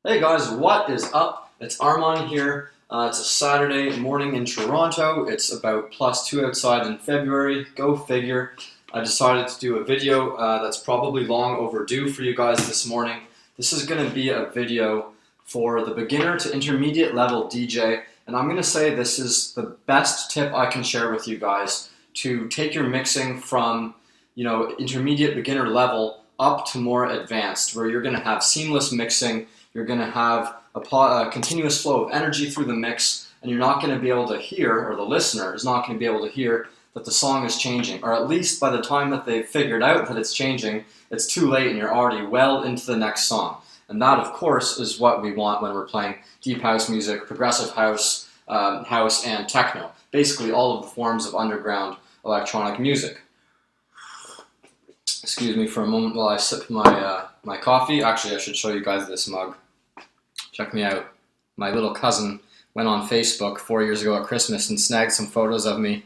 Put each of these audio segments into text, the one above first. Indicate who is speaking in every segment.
Speaker 1: Hey guys, what is up? It's Armand here. It's a Saturday morning in Toronto. It's about +2 outside in February. Go figure. I decided to do a video that's probably long overdue for you guys this morning. This is going to be a video for the beginner to intermediate level DJ, and I'm going to say this is the best tip I can share with you guys to take your mixing from, intermediate beginner level up to more advanced, where you're going to have seamless mixing. You're going to have a continuous flow of energy through the mix, and you're not going to be able to hear, or the listener is not going to be able to hear, that the song is changing. Or at least by the time that they've figured out that it's changing, it's too late and you're already well into the next song. And that, of course, is what we want when we're playing deep house music, progressive house, house, and techno. Basically all of the forms of underground electronic music. Excuse me for a moment while I sip my coffee. Actually, I should show you guys this mug. Check me out. My little cousin went on Facebook 4 years ago at Christmas and snagged some photos of me.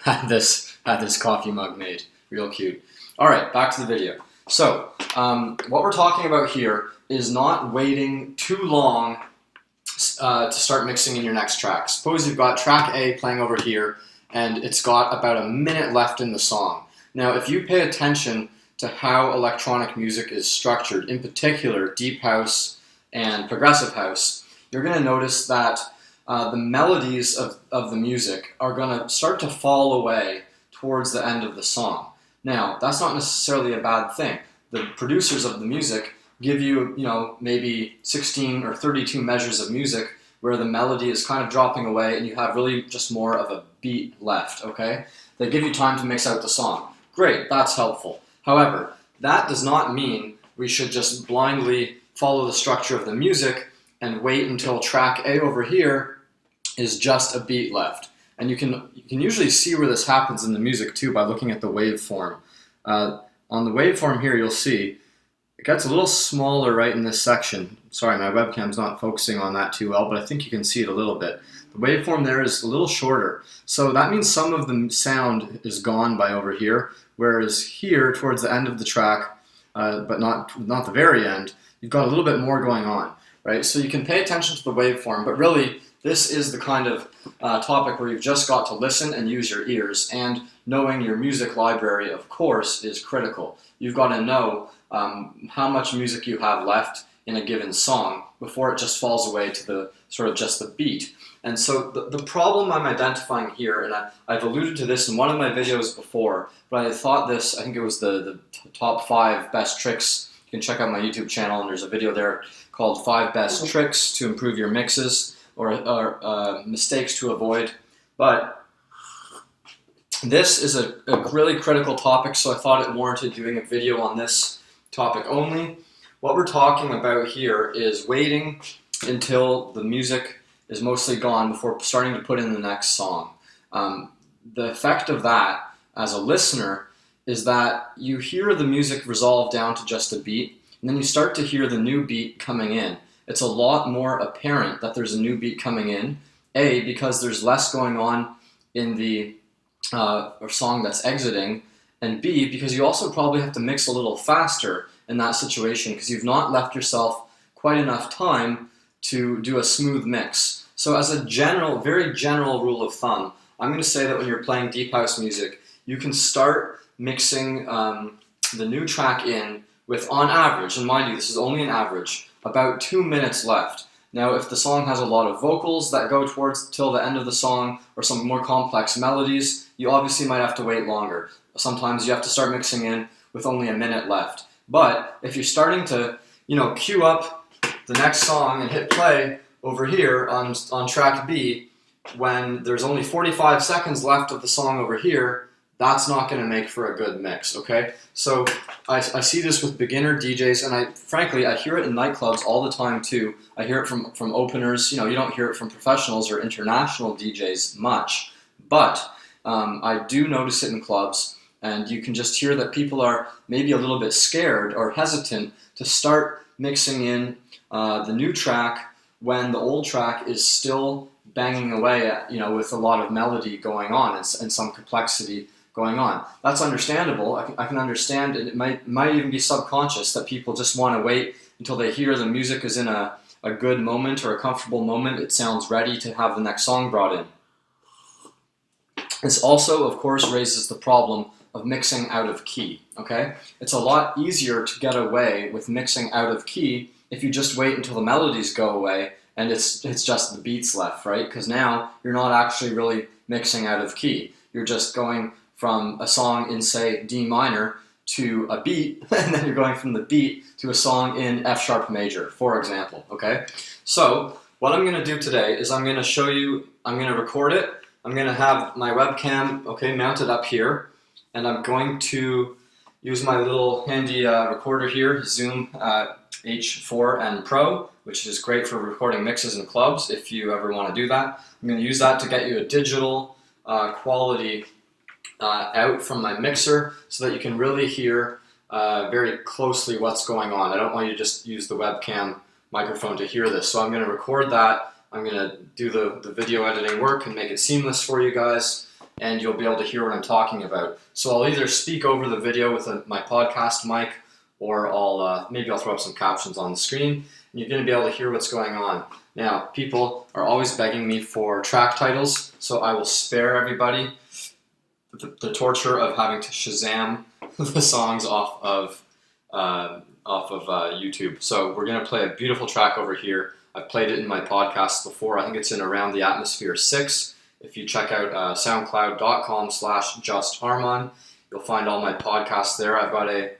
Speaker 1: Had this coffee mug made. Real cute. All right, back to the video. So, what we're talking about here is not waiting too long to start mixing in your next track. Suppose you've got track A playing over here, and it's got about a minute left in the song. Now, if you pay attention to how electronic music is structured, in particular deep house and progressive house, you're going to notice that the melodies of the music are going to start to fall away towards the end of the song. Now, that's not necessarily a bad thing. The producers of the music give you, maybe 16 or 32 measures of music where the melody is kind of dropping away and you have really just more of a beat left, okay? They give you time to mix out the song. Great, that's helpful. However, that does not mean we should just blindly follow the structure of the music and wait until track A over here is just a beat left. And you can usually see where this happens in the music too by looking at the waveform. On the waveform here, you'll see it gets a little smaller right in this section. Sorry, my webcam's not focusing on that too well, but I think you can see it a little bit. The waveform there is a little shorter. So that means some of the sound is gone by over here, whereas here towards the end of the track, but not the very end, you've got a little bit more going on, right? So you can pay attention to the waveform, but really this is the kind of topic where you've just got to listen and use your ears, and knowing your music library, of course, is critical. You've got to know how much music you have left in a given song before it just falls away to the sort of just the beat. And so the problem I'm identifying here, and I've alluded to this in one of my videos before, but I thought this, I think it was the top 5 best tricks. You can check out my YouTube channel, and there's a video there called 5 best tricks to improve your mixes, or mistakes to avoid. But this is a really critical topic, so I thought it warranted doing a video on this topic only. What we're talking about here is waiting until the music is mostly gone before starting to put in the next song. The effect of that as a listener is that you hear the music resolve down to just a beat, and then you start to hear the new beat coming in. It's a lot more apparent that there's a new beat coming in, A, because there's less going on in the song that's exiting, and B, because you also probably have to mix a little faster in that situation because you've not left yourself quite enough time to do a smooth mix. So as a very general rule of thumb, I'm going to say that when you're playing deep house music, you can start mixing the new track in with, on average, and mind you, this is only an average, about 2 minutes left. Now, if the song has a lot of vocals that go towards till the end of the song, or some more complex melodies, you obviously might have to wait longer. Sometimes you have to start mixing in with only a minute left. But if you're starting to, cue up the next song and hit play over here on track B, when there's only 45 seconds left of the song over here, that's not going to make for a good mix, okay? So I see this with beginner DJs, and frankly, I hear it in nightclubs all the time too. I hear it from openers. You don't hear it from professionals or international DJs much, but I do notice it in clubs, and you can just hear that people are maybe a little bit scared or hesitant to start mixing in the new track when the old track is still banging away at, with a lot of melody going on and some complexity going on. That's understandable. I can understand, and it might even be subconscious that people just want to wait until they hear the music is in a a good moment or a comfortable moment, it sounds ready to have the next song brought in. This also, of course, raises the problem of mixing out of key, okay? It's a lot easier to get away with mixing out of key if you just wait until the melodies go away and it's just the beats left, right? Because now you're not actually really mixing out of key. You're just going from a song in, say, D minor to a beat, and then you're going from the beat to a song in F sharp major, for example, okay? So what I'm going to do today is I'm going to show you, I'm going to record it, I'm going to have my webcam, okay, mounted up here, and I'm going to use my little handy recorder here, Zoom H4n Pro, which is great for recording mixes in clubs if you ever want to do that. I'm going to use that to get you a digital quality out from my mixer so that you can really hear very closely what's going on. I don't want you to just use the webcam microphone to hear this. So I'm going to record that. I'm going to do the video editing work and make it seamless for you guys, and you'll be able to hear what I'm talking about. So I'll either speak over the video with my podcast mic, or maybe I'll throw up some captions on the screen, and you're going to be able to hear what's going on. Now, people are always begging me for track titles, so I will spare everybody the torture of having to Shazam the songs off of YouTube. So we're going to play a beautiful track over here. I've played it in my podcast before. I think it's in Around the Atmosphere 6. If you check out soundcloud.com/justarmon, you'll find all my podcasts there. I've got a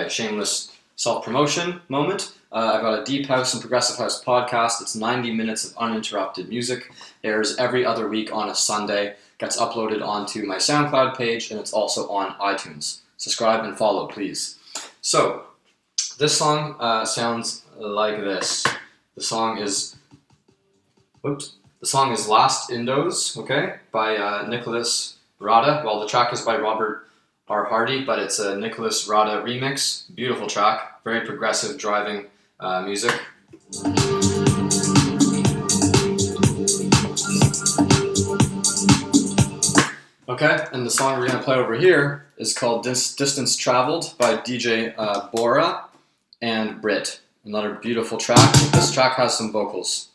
Speaker 1: shameless self-promotion moment. I've got a Deep House and Progressive House podcast. It's 90 minutes of uninterrupted music. Airs every other week on a Sunday. Gets uploaded onto my SoundCloud page, and it's also on iTunes. Subscribe and follow, please. So, this song sounds like this. The song is Last Indos, okay, by Nicholas Rada. Well, the track is by Robert R. Hardy, but it's a Nicholas Rada remix. Beautiful track, very progressive driving music. Okay, and the song we're going to play over here is called Distance Traveled by DJ Bora and Brit. Another beautiful track. This track has some vocals.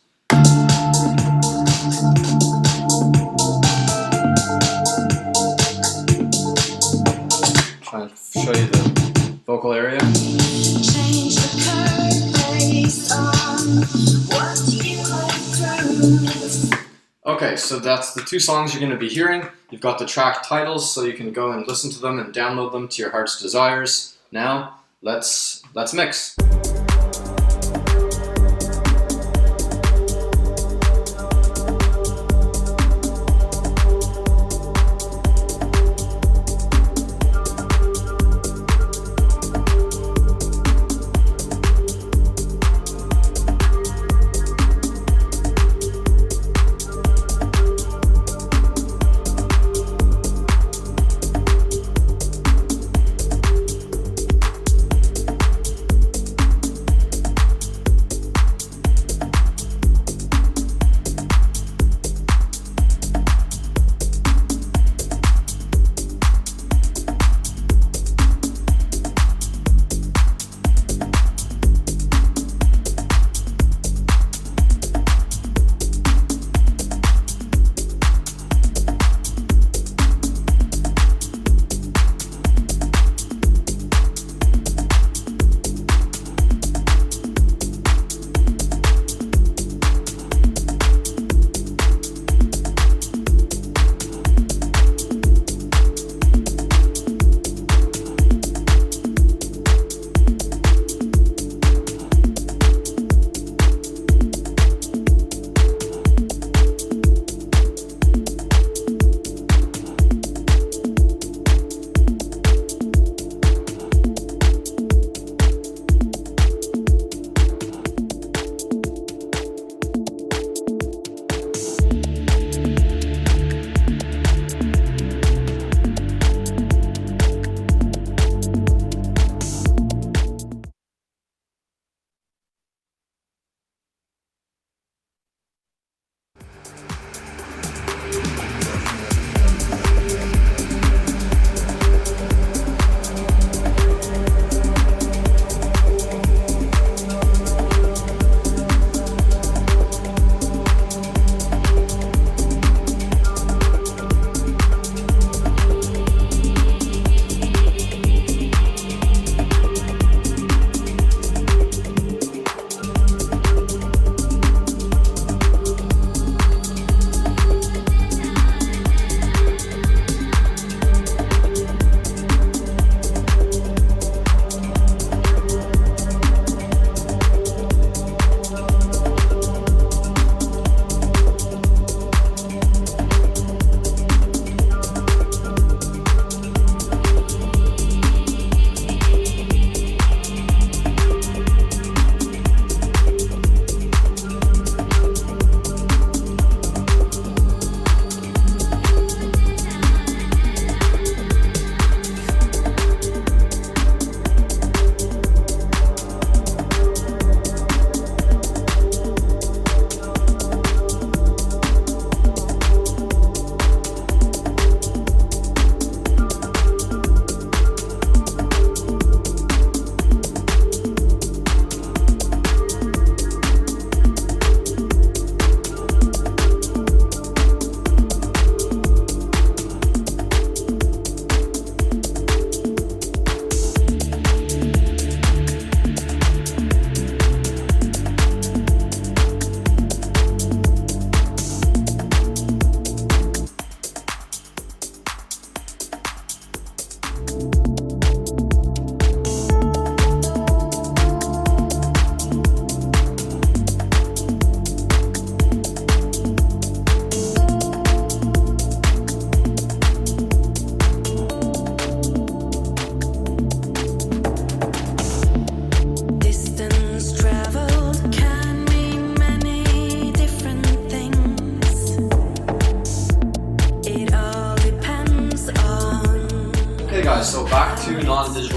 Speaker 1: Trying to show you the vocal area. Change the current based on what you approve. Okay, so that's the two songs you're going to be hearing. You've got the track titles, so you can go and listen to them and download them to your heart's desires. Now, let's mix.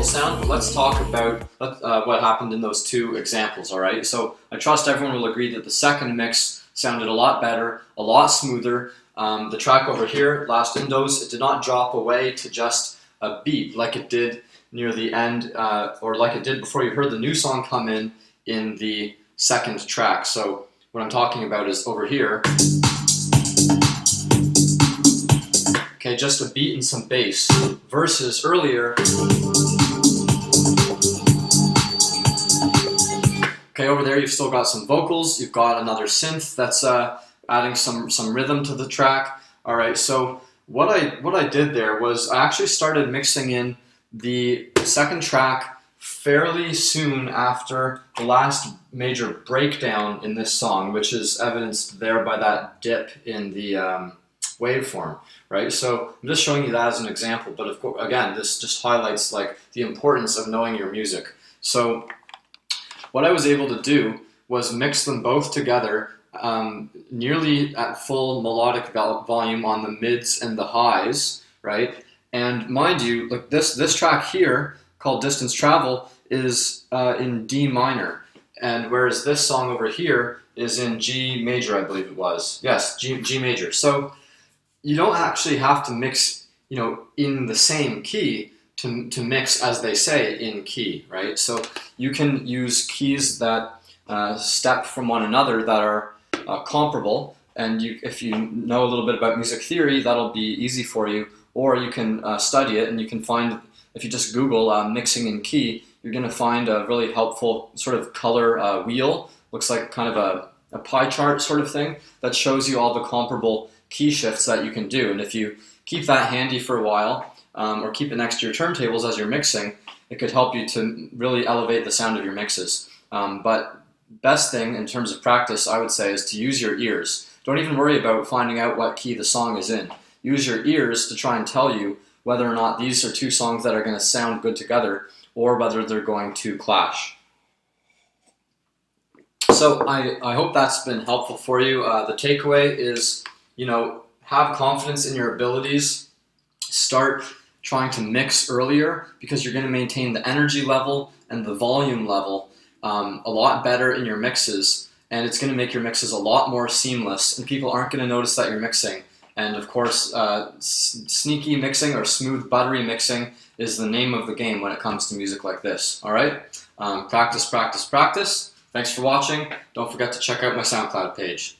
Speaker 1: sound, but let's talk about what happened in those two examples, alright? So I trust everyone will agree that the second mix sounded a lot better, a lot smoother. The track over here, Last Indos, it did not drop away to just a beat like it did near the end, or like it did before you heard the new song come in the second track. So what I'm talking about is over here. Okay, just a beat and some bass, versus earlier. Okay, over there you've still got some vocals, you've got another synth that's adding some rhythm to the track. All right, so what I did there was I actually started mixing in the second track fairly soon after the last major breakdown in this song, which is evidenced there by that dip in the waveform, right? So I'm just showing you that as an example, but of course, again, this just highlights like the importance of knowing your music. So what I was able to do was mix them both together nearly at full melodic volume on the mids and the highs, right? And mind you, like this track here called Distance Travel is in D minor, and whereas this song over here is in G major, I believe it was. Yes, G major. So you don't actually have to mix, in the same key to mix, as they say, in key, right? So you can use keys that step from one another that are comparable, and if you know a little bit about music theory, that'll be easy for you. Or you can study it, and you can find, if you just Google mixing in key, you're going to find a really helpful sort of color wheel. Looks like kind of a pie chart sort of thing that shows you all the comparable key shifts that you can do. And if you keep that handy for a while, or keep it next to your turntables as you're mixing, it could help you to really elevate the sound of your mixes. But best thing in terms of practice, I would say, is to use your ears. Don't even worry about finding out what key the song is in. Use your ears to try and tell you whether or not these are two songs that are going to sound good together, or whether they're going to clash. So I hope that's been helpful for you. The takeaway is, have confidence in your abilities. Start trying to mix earlier, because you're going to maintain the energy level and the volume level a lot better in your mixes, and it's going to make your mixes a lot more seamless, and people aren't going to notice that you're mixing. And of course, sneaky mixing or smooth, buttery mixing is the name of the game when it comes to music like this. All right? Practice, practice, practice. Thanks for watching. Don't forget to check out my SoundCloud page.